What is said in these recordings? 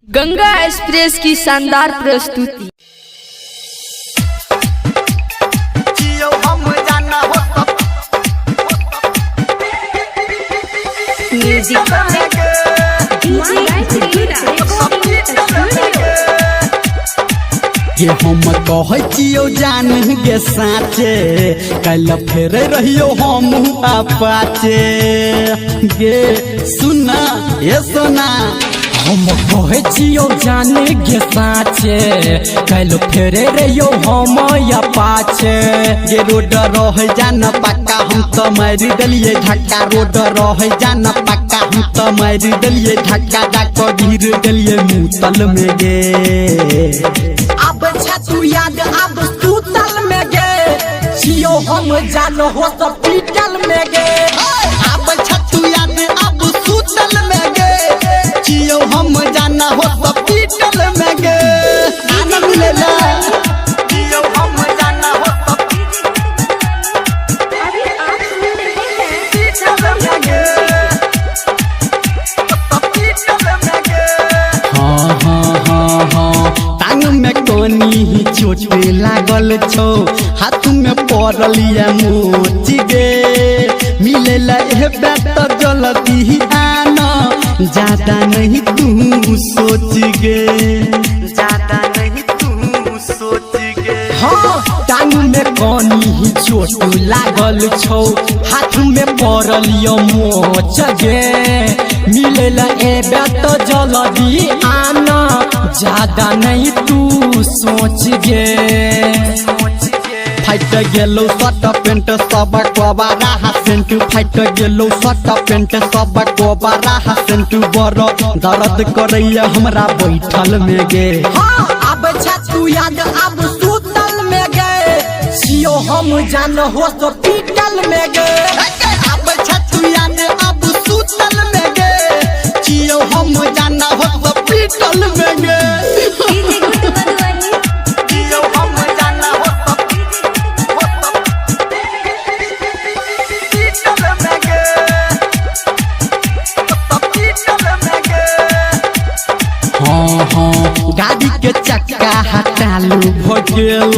Ganga express की शानदार प्रस्तुति। ये हम कहचियो जान गे साचे कल फेर रहियो हम अपाचे गे सुना ये सुना हम कहचियो जान गे साचे कल फेर रहियो हम अपाचे ये रोड रह जान पक्का हम तो मार दलिए धक्का रोड रह जान पक्का हम तो मार दलिए धक्का डाको गिर दलिए मुतल में गे अब छतु याद अब सुतल में गे छियो हम जान हॉस्पिटल में गे अब छतु याद अब सुतल में गे छियो हम जान हॉस्पिटल में गे आनंद ले ले छियो हम जान ही चोट लागल छो हाथ में पड़लिया मोच गे मिले बेटर जल्दी आना ज्यादा नहीं तू सोच गे ज्यादा नहीं तू सोच गे हाँ टांग में कनी ही चोट लागल छो हाथ में पड़लिया मोच गे मिले बेटर जल्दी आना ज्यादा नहीं तू सोच गे फाइट गेलो शर्ट पेंट सब कोबारा हासेंट फाइट गेलो शर्ट पेंट सब कोबारा हासेंट बड़ दर्द करैया हमरा बैठल में गे हाँ अब छतु याद अब सुतल में गे छियो हम जान हॉस्पिटल में गे अब छतु याद अब सुतल में गे छियो हम जान हॉस्पिटल में गे गाड़ी के चक्का हटालू भगेल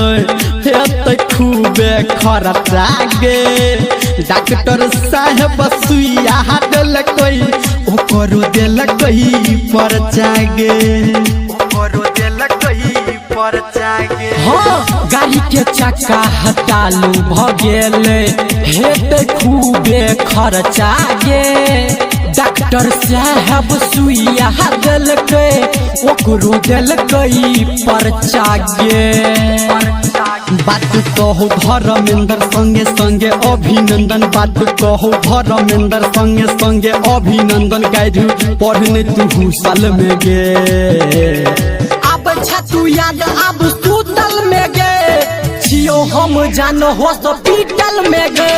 खूबे खर्चा गे डॉक्टर साहब सुइया दिलकै ओकरो दिलकै पर्चा गे ओकरो दिलकै पर्चा गे हाँ गाड़ी के चक्का हटालू भगेल हेते खूबे खर्चा गे डॉक्टर साहब सुइया दिलकै ओकरो दिलकै पर्चा गे बात कहो धर्मेंद्र संगे संगे अभिनंदन बात कहो धर्मेंद्र संगे संगे अभिनंदन गाइडू पढ़ने तू साल में गे अब छतु याद अब सुतल में गे छियो हम जान हॉस्पिटल में गे